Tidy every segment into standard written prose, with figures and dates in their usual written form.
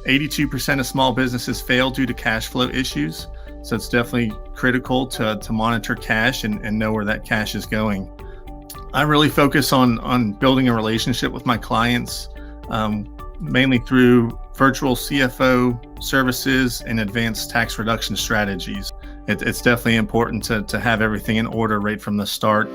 82% of small businesses fail due to cash flow issues. So it's definitely critical to monitor cash and know where that cash is going. I really focus on building a relationship with my clients, mainly through virtual CFO services and advanced tax reduction strategies. It's definitely important to have everything in order right from the start.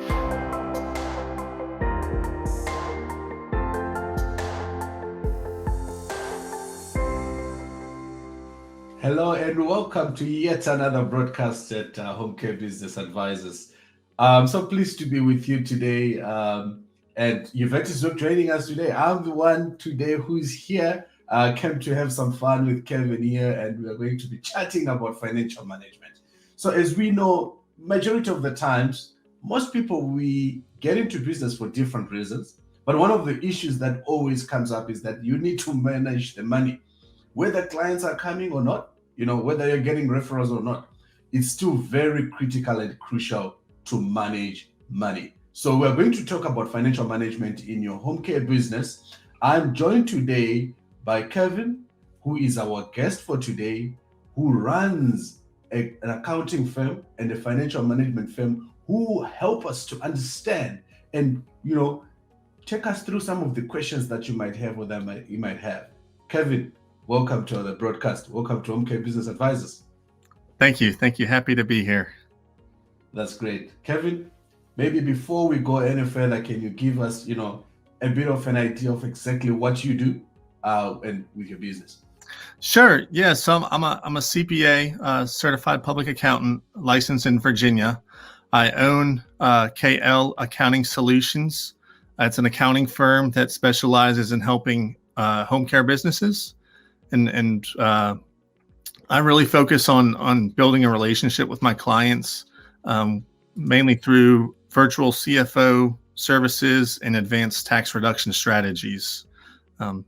Hello and welcome to yet another broadcast at Home Care Business Advisors. I'm so pleased to be with you today. And Yvette is not joining us today. I'm the one today who's here. Came to have some fun with Kevin here, and we're going to be chatting about financial management. So as we know, majority of the times, most people, we get into business for different reasons. But one of the issues that always comes up is that you need to manage the money. Whether clients are coming or not, whether you're getting referrals or not, it's still very critical and crucial to manage money. So we're going to talk about financial management in your home care business. I'm joined today by Kevin, who is our guest for today, who runs an accounting firm and a financial management firm who help us to understand and, take us through some of the questions that you might have or that you might have. Kevin, welcome to the broadcast. Welcome to Home Care Business Advisors. Thank you. Happy to be here. That's great. Kevin, maybe before we go any further, can you give us, a bit of an idea of exactly what you do and with your business? Sure. Yeah. So I'm a CPA, certified public accountant, licensed in Virginia. I own KL Accounting Solutions. It's an accounting firm that specializes in helping home care businesses. And I really focus on building a relationship with my clients, mainly through virtual CFO services and advanced tax reduction strategies. All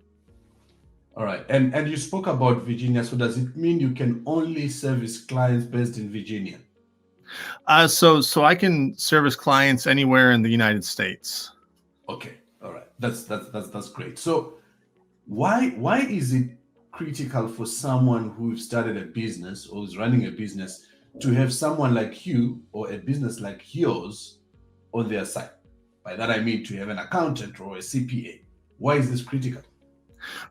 right. And you spoke about Virginia. So does it mean you can only service clients based in Virginia? So I can service clients anywhere in the United States. Okay. All right. That's great. So why is it critical for someone who started a business or is running a business to have someone like you or a business like yours on their side? By that I mean to have an accountant or a CPA. Why is this critical?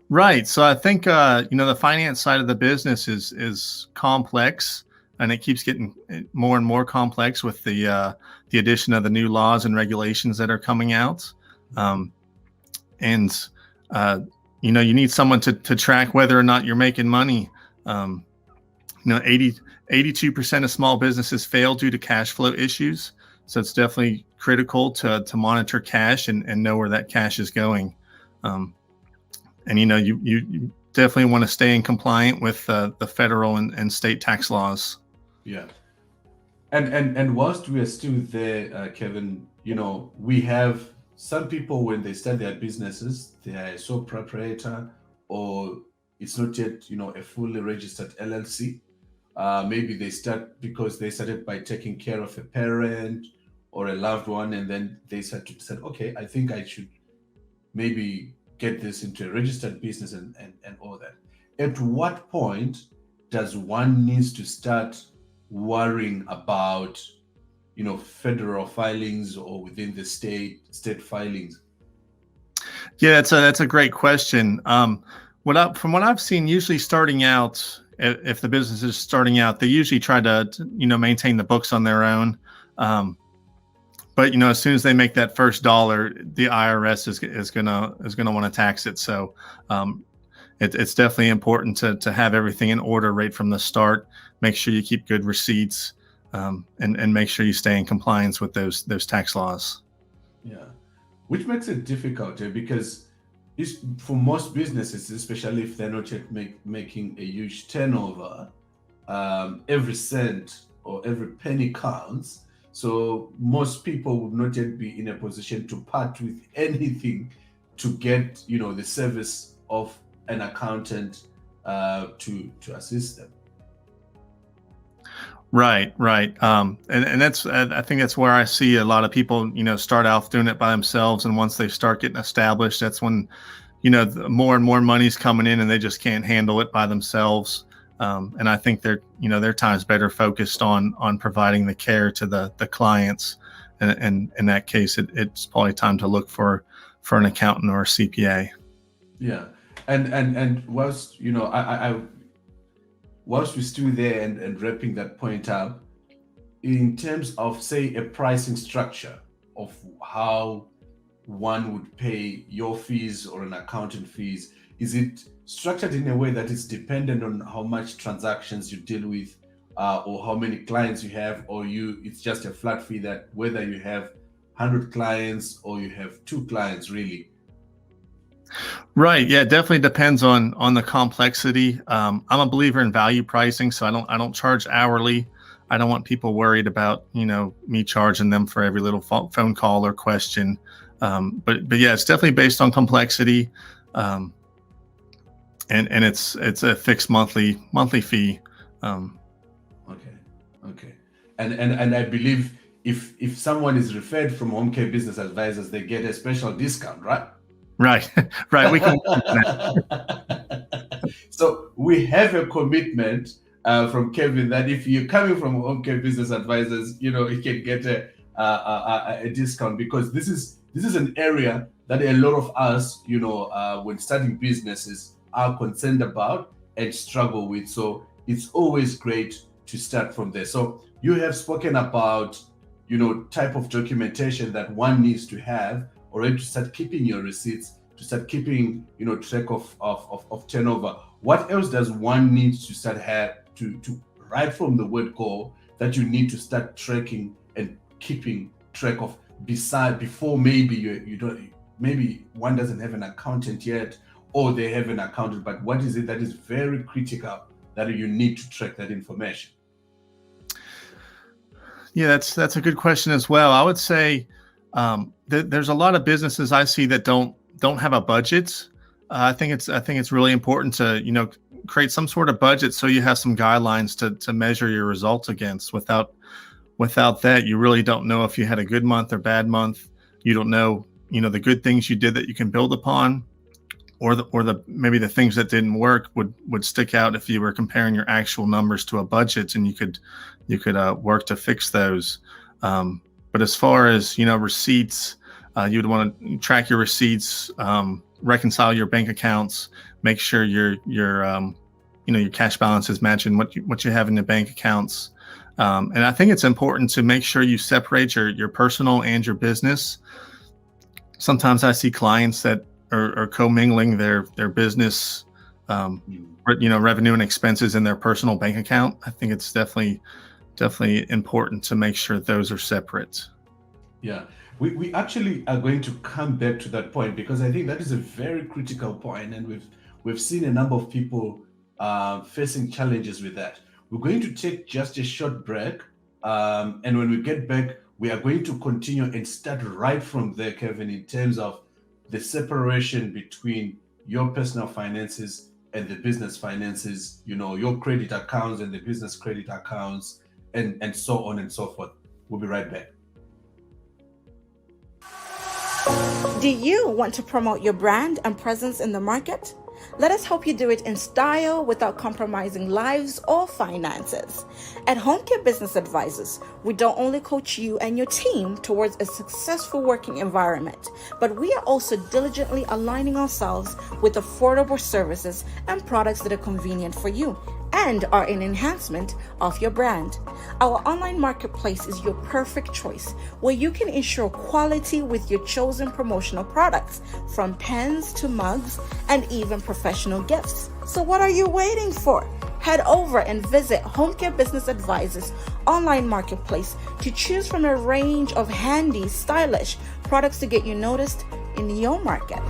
Right. So I think the finance side of the business is complex, and it keeps getting more and more complex with the addition of the new laws and regulations that are coming out. You need someone to track whether or not you're making money. 82% of small businesses fail due to cash flow issues. So it's definitely critical to monitor cash and know where that cash is going. You definitely want to stay in compliant with the federal and state tax laws. Yeah. And whilst we are still there, Kevin, we have some people, when they start their businesses, they are a sole proprietor, or it's not yet, a fully registered LLC. Maybe they start because they started by taking care of a parent or a loved one, and then they said, okay, I think I should maybe get this into a registered business and all that. At what point does one needs to start worrying about federal filings or within the state filings? Yeah, that's a great question. From what I've seen, usually starting out, if the business is starting out, they usually try to maintain the books on their own. But as soon as they make that first dollar, the IRS is gonna want to tax it. So it's definitely important to have everything in order right from the start. Make sure you keep good receipts. And make sure you stay in compliance with those tax laws. Yeah, which makes it difficult because for most businesses, especially if they're not yet making a huge turnover, every cent or every penny counts. So most people would not yet be in a position to part with anything to get the service of an accountant to assist them. Right. And that's, I think that's where I see a lot of people, start off doing it by themselves. And once they start getting established, that's when, more and more money's coming in and they just can't handle it by themselves. And I think their time's better focused on providing the care to the clients. And in that case, it's probably time to look for an accountant or a CPA. Yeah. And whilst, whilst we're still there and wrapping that point up, in terms of, say, a pricing structure of how one would pay your fees or an accountant fees, is it structured in a way that is dependent on how much transactions you deal with, or how many clients you have, or it's just a flat fee that whether you have 100 clients or you have 2 clients, really? Right. Yeah, it definitely depends on the complexity. I'm a believer in value pricing, so I don't charge hourly. I don't want people worried about me charging them for every little phone call or question. But yeah, it's definitely based on complexity, and it's a fixed monthly fee. Okay. And I believe if someone is referred from Home Care Business Advisors, they get a special discount, right? Right. We can. So we have a commitment from Kevin that if you're coming from Home Care Business Advisors, you can get a discount, because this is an area that a lot of us, when starting businesses, are concerned about and struggle with. So it's always great to start from there. So you have spoken about, type of documentation that one needs to have already to start keeping your receipts, to start keeping, track of turnover. What else does one need to start to right from the word go that you need to start tracking and keeping track of, before maybe you don't, maybe one doesn't have an accountant yet, or they have an accountant, but what is it that is very critical that you need to track that information? Yeah, that's a good question as well. I would say there's a lot of businesses I see that don't have a budget. I think it's really important to create some sort of budget so you have some guidelines to measure your results against. Without that, you really don't know if you had a good month or bad month. You don't know the good things you did that you can build upon, or maybe the things that didn't work would stick out if you were comparing your actual numbers to a budget, and you could work to fix those. But as far as receipts, you'd want to track your receipts, reconcile your bank accounts, make sure your cash balance is matching what you have in the bank accounts. And I think it's important to make sure you separate your personal and your business. Sometimes I see clients that are commingling their business, revenue and expenses in their personal bank account. I think it's definitely important to make sure those are separate. Yeah, we actually are going to come back to that point, because I think that is a very critical point, and we've seen a number of people facing challenges with that. We're going to take just a short break, and when we get back, we are going to continue and start right from there, Kevin, in terms of the separation between your personal finances and the business finances, your credit accounts and the business credit accounts, and so on and so forth. We'll be right back. Do you want to promote your brand and presence in the market? Let us help you do it in style without compromising lives or finances. At Home Care Business Advisors, we don't only coach you and your team towards a successful working environment, but we are also diligently aligning ourselves with affordable services and products that are convenient for you and are an enhancement of your brand. Our online marketplace is your perfect choice, where you can ensure quality with your chosen promotional products, from pens to mugs and even professional gifts. So what are you waiting for? Head over and visit Home Care Business Advisors online marketplace to choose from a range of handy, stylish products to get you noticed in your market.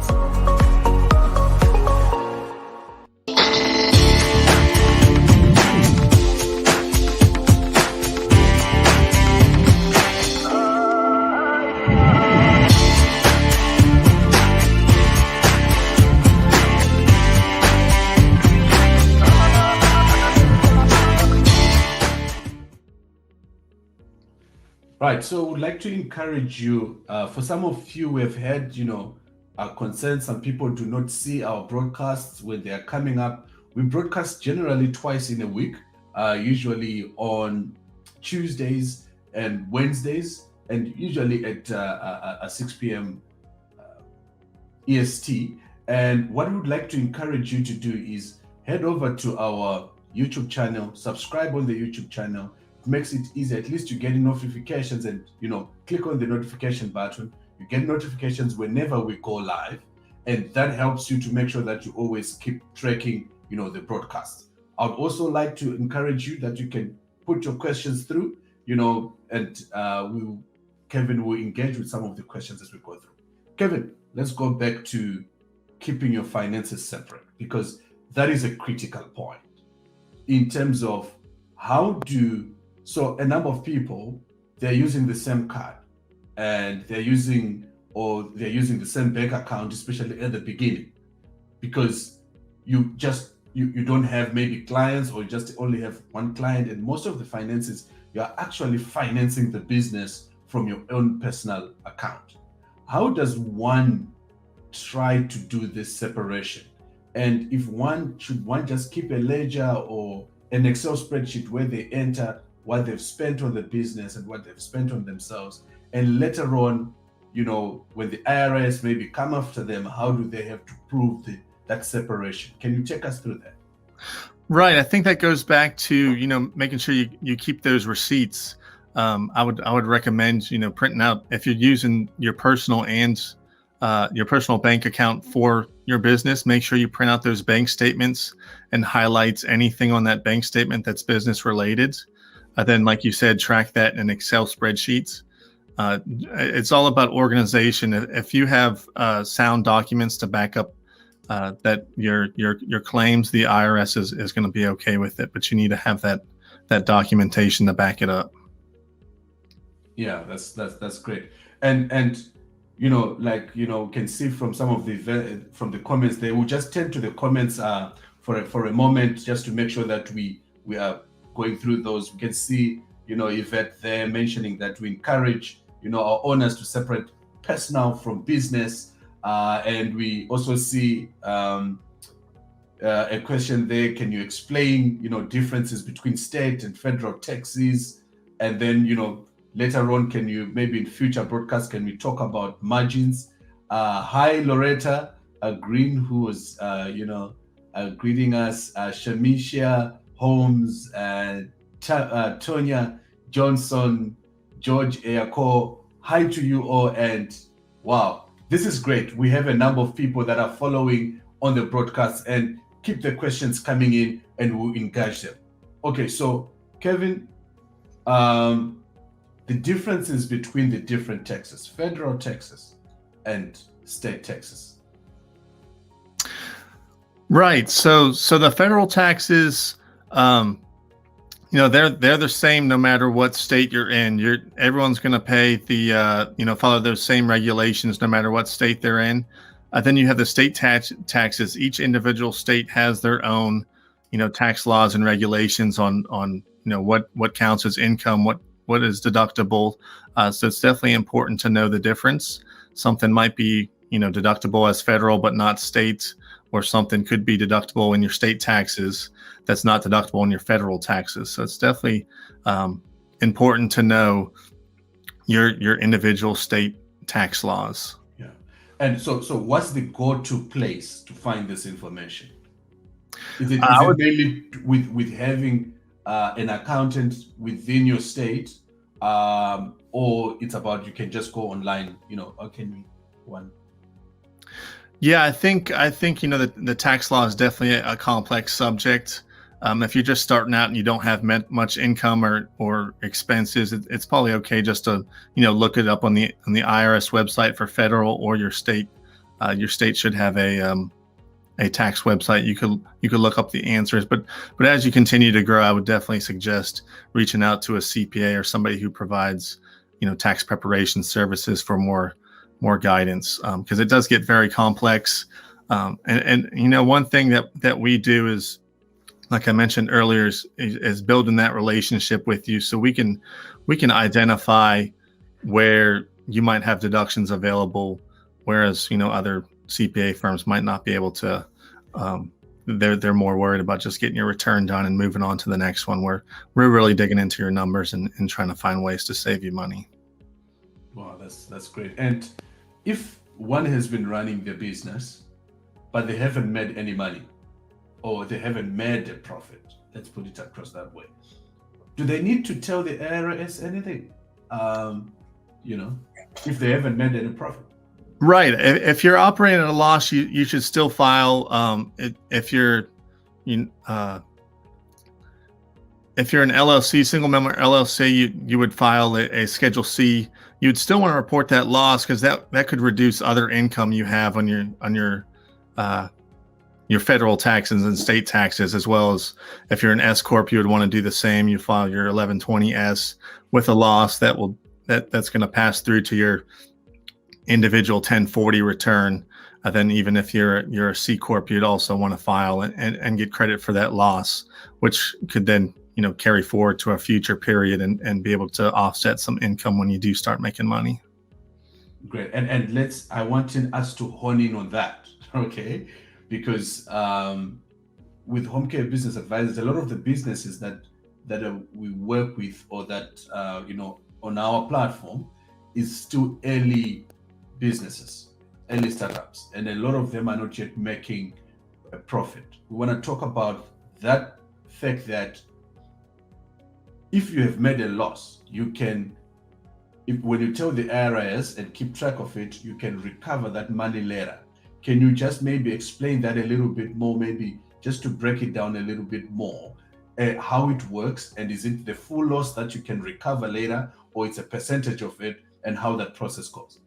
Right. So I would like to encourage you, for some of you who have had, are concerned, some people do not see our broadcasts when they are coming up. We broadcast generally twice in a week, usually on Tuesdays and Wednesdays, and usually at 6 p.m. EST. And what we would like to encourage you to do is head over to our YouTube channel, subscribe on the YouTube channel. It makes it easy. At least you get notifications, and click on the notification button. You get notifications whenever we go live, and that helps you to make sure that you always keep tracking the broadcast. I would also like to encourage you that you can put your questions through, and Kevin will engage with some of the questions as we go through. Kevin, let's go back to keeping your finances separate, because that is a critical point in terms of so a number of people, they're using the same card, and they're using the same bank account, especially at the beginning, because you don't have maybe clients, or you just only have one client, and most of the finances, you are actually financing the business from your own personal account. How does one try to do this separation? And should one just keep a ledger or an Excel spreadsheet where they enter what they've spent on the business and what they've spent on themselves, and later on, when the IRS maybe come after them, how do they have to prove that separation? Can you take us through that? Right. I think that goes back to, making sure you keep those receipts. I would recommend, printing out, if you're using your personal your personal bank account for your business, make sure you print out those bank statements and highlight anything on that bank statement that's business related. Then, like you said, track that in Excel spreadsheets. It's all about organization. If you have sound documents to back up that your claims, the IRS is going to be okay with it, but you need to have that documentation to back it up. Yeah, that's great. And can see from some of the comments, they will just tend to the comments for a moment, just to make sure that we are going through those. We can see Yvette there mentioning that we encourage our owners to separate personal from business, and we also see a question there. Can you explain differences between state and federal taxes? And then later on, can you maybe in future broadcasts, can we talk about margins? Hi, Loretta Green, who was, greeting us, Shamisha Holmes, Tonya Johnson, George Ayako. Hi to you all. And wow, this is great. We have a number of people that are following on the broadcast, and keep the questions coming in and we'll engage them. Okay, so Kevin, the differences between the different taxes, federal taxes and state taxes. Right. So the federal taxes, they're the same no matter what state you're in. Everyone's going to pay follow those same regulations no matter what state they're in. Then you have the state taxes. Each individual state has their own, tax laws and regulations on what counts as income, what is deductible. So it's definitely important to know the difference. Something might be, deductible as federal but not state, or something could be deductible in your state taxes that's not deductible in your federal taxes. So it's definitely important to know your individual state tax laws. Yeah. And so what's the go-to place to find this information? Is it mainly with having an accountant within your state, or it's about you can just go online, or can we one? Yeah, I think the tax law is definitely a complex subject. If you're just starting out and you don't have much income or expenses, it's probably okay just to look it up on the IRS website for federal or your state. Your state should have a tax website. You could look up the answers, but as you continue to grow, I would definitely suggest reaching out to a CPA or somebody who provides tax preparation services for more guidance, because it does get very complex. And one thing that we do is, like I mentioned earlier, is building that relationship with you, so we can identify where you might have deductions available whereas other CPA firms might not be able to. They're more worried about just getting your return done and moving on to the next one. Where we're really digging into your numbers and trying to find ways to save you money. Wow, that's great. And if one has been running their business, but they haven't made any money, or they haven't made a profit, let's put it across that way, do they need to tell the IRS anything? If they haven't made any profit? Right. If you're operating at a loss, you should still file. If you're an LLC, single member LLC, you would file a Schedule C. You'd still want to report that loss because that could reduce other income you have on your federal taxes and state taxes, as well as if you're an S corp, you would want to do the same. You file your 1120S with a loss that's going to pass through to your individual 1040 return. Then even if you're a C corp, you'd also want to file and get credit for that loss, which could then carry forward to a future period and be able to offset some income when you do start making money. Great. And I want us to hone in on that, okay? Because with Home Care Business Advisors, a lot of the businesses that we work with, or that on our platform, is still early businesses, early startups, and a lot of them are not yet making a profit. We want to talk about that fact that if you have made a loss, when you tell the IRS and keep track of it, you can recover that money later. Can you just maybe explain that a little bit more, maybe just to break it down a little bit more, how it works, and is it the full loss that you can recover later, or it's a percentage of it, and how that process goes?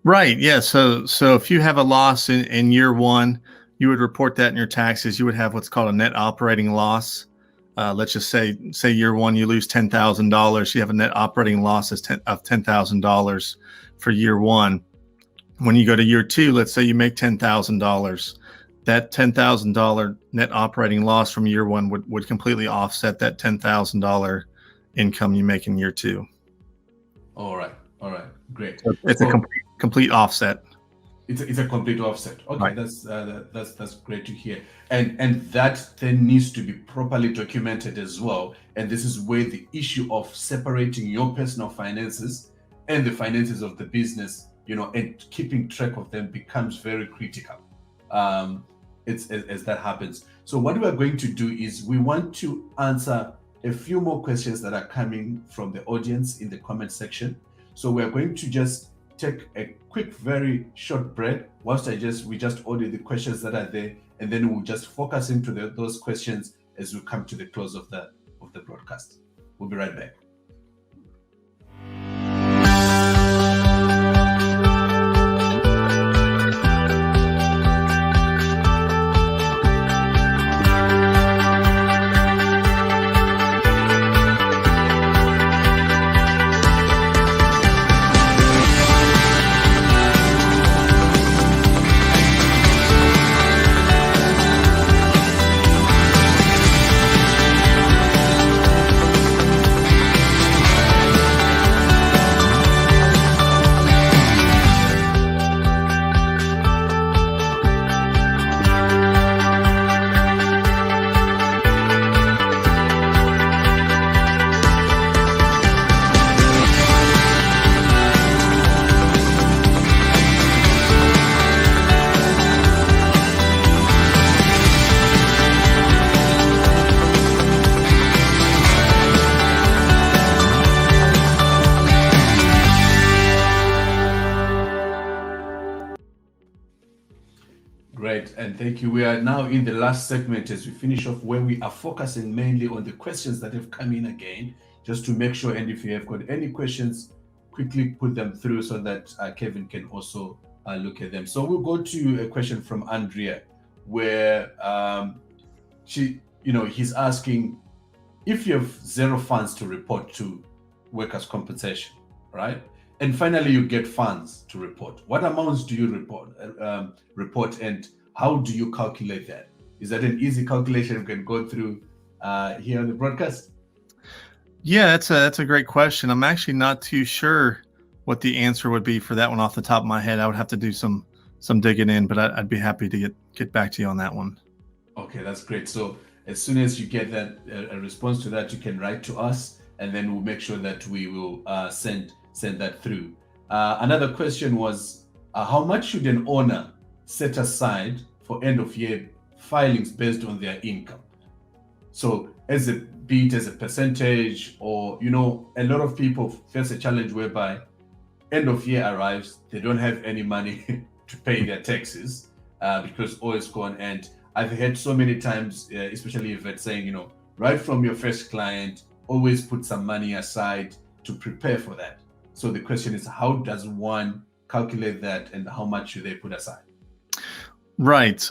Right. Yeah. So if you have a loss in year one, you would report that in your taxes. You would have what's called a net operating loss. Let's just say year one, you lose $10,000. You have a net operating loss of $10,000 for year one. When you go to year two, let's say you make $10,000. That $10,000 net operating loss from year one would completely offset that $10,000 income you make in year two. All right. Great. So it's a complete offset. It's a complete offset. Okay, right. That's great to hear. And that then needs to be properly documented as well. And this is where the issue of separating your personal finances and the finances of the business, and keeping track of them becomes very critical. As that happens. So what we are going to do is we want to answer a few more questions that are coming from the audience in the comment section. So we're going to just take a quick, very short break whilst we just order the questions that are there, and then we'll just focus into those questions as we come to the close of the broadcast. We'll be right back. Great, and thank you. We are now in the last segment as we finish off, where we are focusing mainly on the questions that have come in again, just to make sure, and if you have got any questions, quickly put them through so that Kevin can also look at them. So we'll go to a question from Andrea, where he's asking, if you have zero funds to report to workers' compensation, right? And finally, you get funds to report. What amounts do you report, and how do you calculate that? Is that an easy calculation we can go through here on the broadcast? Yeah, that's a great question. I'm actually not too sure what the answer would be for that one off the top of my head. I would have to do some digging in, but I'd be happy to get back to you on that one. Okay, that's great. So as soon as you get that a response to that, you can write to us, and then we'll make sure that we will send that through. Another question was, how much should an owner set aside for end of year filings based on their income? So be it as a percentage, or a lot of people face a challenge whereby end of year arrives, they don't have any money to pay their taxes because all is gone. And I've heard so many times, especially if it's saying, right from your first client, always put some money aside to prepare for that. So the question is, how does one calculate that, and how much should they put aside? Right.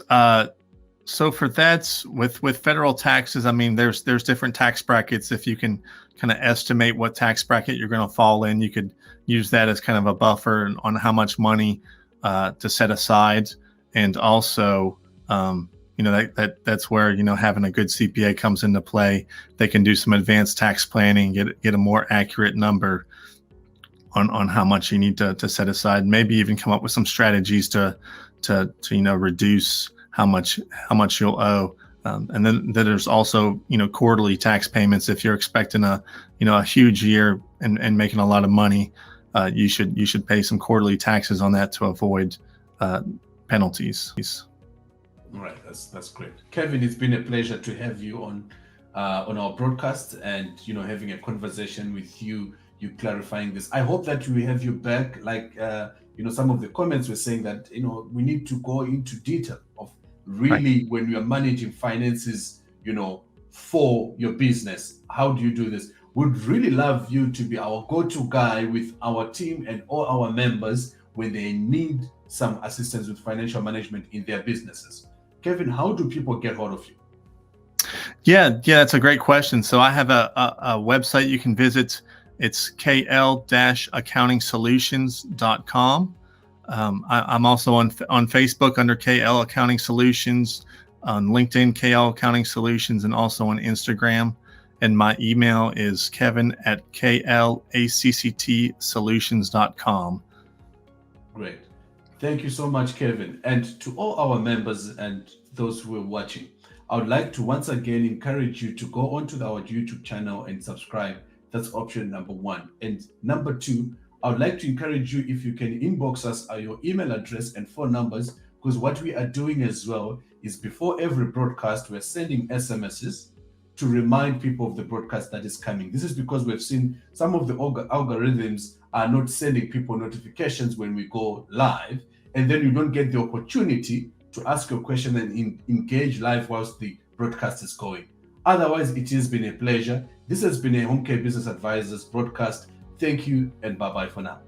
So for that, with federal taxes, I mean, there's different tax brackets. If you can kind of estimate what tax bracket you're going to fall in, you could use that as kind of a buffer on how much money to set aside. And also, that's where having a good CPA comes into play. They can do some advanced tax planning, get a more accurate number on how much you need to set aside. Maybe even come up with some strategies to reduce how much you'll owe. And then there's also quarterly tax payments. If you're expecting a huge year and making a lot of money, you should pay some quarterly taxes on that to avoid penalties. All right, that's great, Kevin. It's been a pleasure to have you on our broadcast, and having a conversation with you clarifying this. I hope that we have you back. Like some of the comments were saying that we need to go into detail of really right. When you are managing finances, for your business, how do you do this? Would really love you to be our go-to guy with our team and all our members when they need some assistance with financial management in their businesses. Kevin, how do people get hold of you? Yeah, that's a great question. So I have a website you can visit. It's kl-accountingsolutions.com. I'm also on Facebook under KL Accounting Solutions, on LinkedIn, KL Accounting Solutions, and also on Instagram. And my email is kevin@klacctsolutions.com. Great. Thank you so much, Kevin. And to all our members and those who are watching, I would like to once again encourage you to go onto our YouTube channel and subscribe. That's option number 1. And number 2, I would like to encourage you, if you can inbox us your email address and phone numbers, because what we are doing as well is before every broadcast, we're sending SMSs to remind people of the broadcast that is coming. This is because we've seen some of the algorithms are not sending people notifications when we go live, and then you don't get the opportunity to ask your question and engage live whilst the broadcast is going. Otherwise, it has been a pleasure. This has been a Home Care Business Advisors broadcast. Thank you, and bye-bye for now.